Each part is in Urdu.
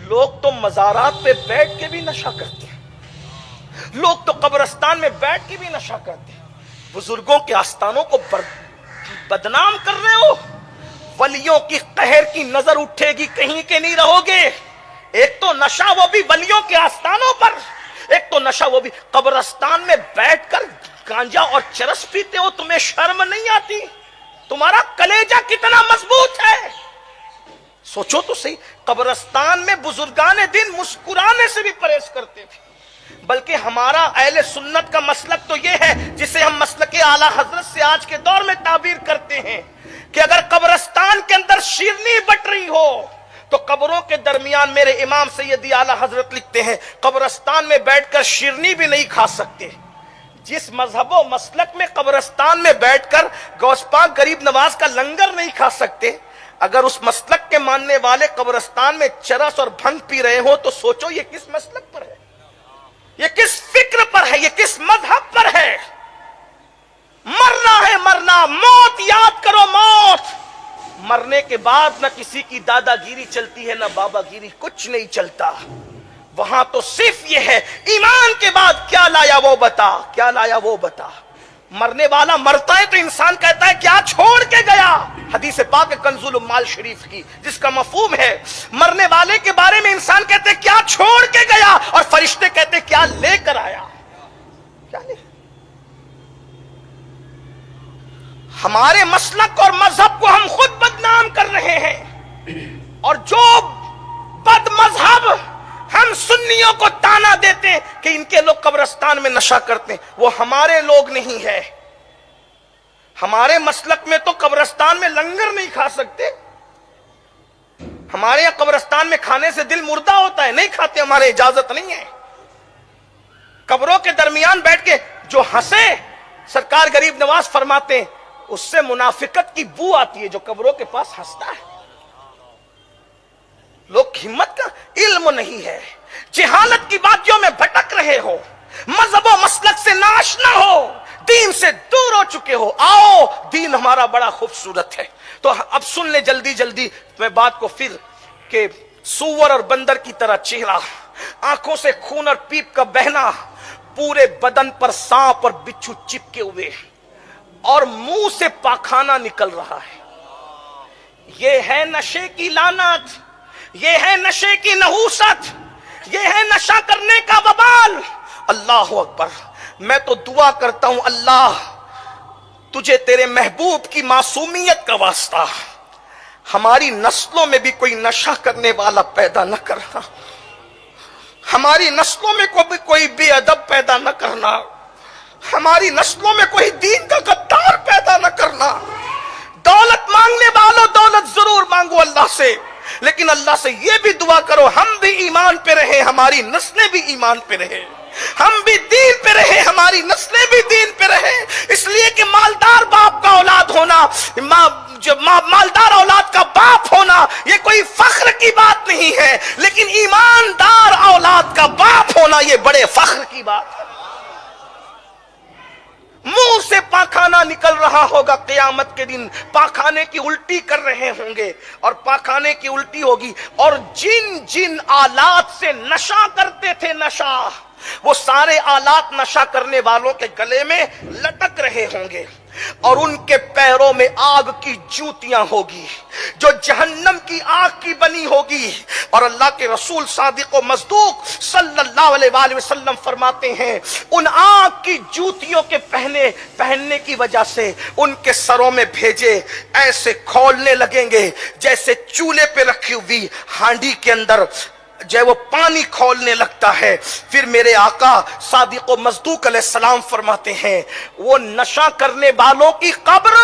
لوگ تو مزارات پہ بیٹھ کے بھی نشہ کرتے ہیں، لوگ تو قبرستان میں بیٹھ کے بھی نشہ کرتے ہیں، بزرگوں کے آستانوں کو بدنام کر رہے ہو۔ ولیوں کی قہر کی نظر اٹھے گی، کہیں کے نہیں رہو گے۔ ایک تو نشہ وہ بھی ولیوں کے آستانوں پر، ایک تو نشہ وہ بھی قبرستان میں بیٹھ کر گانجا اور چرس پیتے ہو، تمہیں شرم نہیں آتی؟ تمہارا کلیجہ کتنا مضبوط ہے، سوچو تو صحیح۔ قبرستان میں بزرگان دین مسکرانے سے بھی پرہیز کرتے تھے، بلکہ ہمارا اہل سنت کا مسلک تو یہ ہے جسے ہم مسلک اعلیٰ حضرت سے آج کے دور میں تعبیر کرتے ہیں کہ اگر قبرستان کے اندر شیرنی بٹ رہی ہو تو قبروں کے درمیان میرے امام سیدی اعلیٰ حضرت لکھتے ہیں قبرستان میں بیٹھ کر شیرنی بھی نہیں کھا سکتے۔ جس مذہب و مسلک میں قبرستان میں بیٹھ کر غوث پاک غریب نواز کا لنگر نہیں کھا سکتے، اگر اس مسلک کے ماننے والے قبرستان میں چرس اور بھنگ پی رہے ہو تو سوچو یہ کس مسلک پر ہے، یہ کس فکر پر ہے، یہ کس مذہب پر ہے۔ مرنا ہے مرنا، موت یاد کرو، موت۔ مرنے کے بعد نہ کسی کی دادا گیری چلتی ہے نہ بابا گیری، کچھ نہیں چلتا۔ وہاں تو صرف یہ ہے ایمان کے بعد کیا لایا وہ بتا، کیا لایا وہ بتا۔ مرنے والا مرتا ہے تو انسان کہتا ہے کیا چھوڑ کے گیا، حدیث پاک کنز العمال شریف کی جس کا مفہوم ہے مرنے والے کے بارے میں انسان کہتے کیا چھوڑ کے گیا، اور فرشتے کہتے کیا لے کر آیا، کیا لے۔ ہمارے مسلک اور مذہب کو ہم خود بدنام کر رہے ہیں، اور جو بد مذہب ہم سنیوں کو تانا دیتے ہیں کہ ان کے لوگ قبرستان میں نشہ کرتے ہیں، وہ ہمارے لوگ نہیں ہے۔ ہمارے مسلک میں تو قبرستان میں لنگر نہیں کھا سکتے، ہمارے یہاں قبرستان میں کھانے سے دل مردہ ہوتا ہے، نہیں کھاتے، ہمارے اجازت نہیں ہے۔ قبروں کے درمیان بیٹھ کے جو ہنسے، سرکار غریب نواز فرماتے ہیں اس سے منافقت کی بو آتی ہے جو قبروں کے پاس ہنستا ہے۔ لوگ ہمت کا علم نہیں ہے، جہالت کی باتوں میں بھٹک رہے ہو، مذہب و مسلک سے ناشنا ہو، دین سے دور ہو چکے ہو۔ آؤ، دین ہمارا بڑا خوبصورت ہے۔ تو اب سن لے جلدی جلدی میں بات کو پھر، کہ سور اور بندر کی طرح چہرہ، آنکھوں سے خون اور پیپ کا بہنا، پورے بدن پر سانپ اور بچھو چپکے ہوئے، اور منہ سے پاخانہ نکل رہا ہے۔ یہ ہے نشے کی لعنت، یہ ہے نشے کی نحوست، یہ ہے نشہ کرنے کا وبال۔ اللہ اکبر۔ میں تو دعا کرتا ہوں اللہ تجھے تیرے محبوب کی معصومیت کا واسطہ ہماری نسلوں میں بھی کوئی نشہ کرنے والا پیدا نہ کرنا، ہماری نسلوں میں کوئی بے ادب پیدا نہ کرنا، ہماری نسلوں میں کوئی دین کا غدار پیدا نہ کرنا۔ دولت مانگنے والوں دولت ضرور مانگو اللہ سے، لیکن اللہ سے یہ بھی دعا کرو ہم بھی ایمان پہ رہیں، ہماری نسلیں بھی ایمان پہ رہیں، ہم بھی دین پہ رہیں، ہماری نسلیں بھی دین پہ رہیں۔ اس لیے کہ مالدار باپ کا اولاد ہونا، مالدار اولاد کا باپ ہونا یہ کوئی فخر کی بات نہیں ہے، لیکن ایماندار اولاد کا باپ ہونا یہ بڑے فخر کی بات ہے۔ منہ سے پاخانہ نکل رہا ہوگا قیامت کے دن، پاخانے کی الٹی کر رہے ہوں گے، اور پاخانے کی الٹی ہوگی، اور جن جن آلات سے نشہ کرتے تھے، نشہ، وہ سارے آلات نشہ کرنے والوں کے گلے میں لٹک رہے ہوں گے، اور ان کے پیروں میں آگ کی جوتیاں ہوگی جو جہنم کی آگ کی بنی ہوگی۔ اور اللہ کے رسول صادق و مصدوق صلی اللہ علیہ وآلہ وسلم فرماتے ہیں ان آگ کی جوتیوں کے پہننے کی وجہ سے ان کے سروں میں بھیجے ایسے کھولنے لگیں گے جیسے چولہے پہ رکھی ہوئی ہانڈی کے اندر جو وہ پانی کھولنے لگتا ہے۔ پھر میرے آقا صادق و مصدوق علیہ السلام فرماتے ہیں وہ نشہ کرنے والوں کی قبر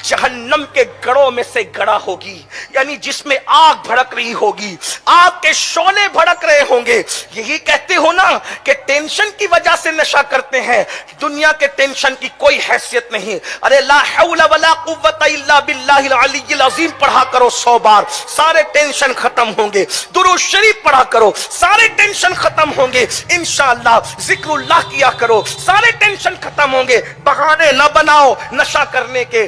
جہنم کے گڑھوں میں سے گڑا ہوگی، یعنی جس میں آگ بھڑک رہی ہوگی، آگ کے شعلے بھڑک رہے ہوں گے۔ یہی کہتے ہو نا کہ ٹینشن کی وجہ سے نشہ کرتے ہیں، دنیا کے ٹینشن کی کوئی حیثیت نہیں۔ ارے لا حول ولا قوت الا باللہ العلی العظیم پڑھا کرو 100 بار، سارے ٹینشن ختم ہوں گے۔ درود شریف پڑھا کرو، سارے ٹینشن ختم ہوں گے۔ انشاءاللہ ذکر اللہ کیا کرو، سارے ٹینشن ختم ہوں گے۔ بہانے نہ بناؤ نشہ کرنے کے۔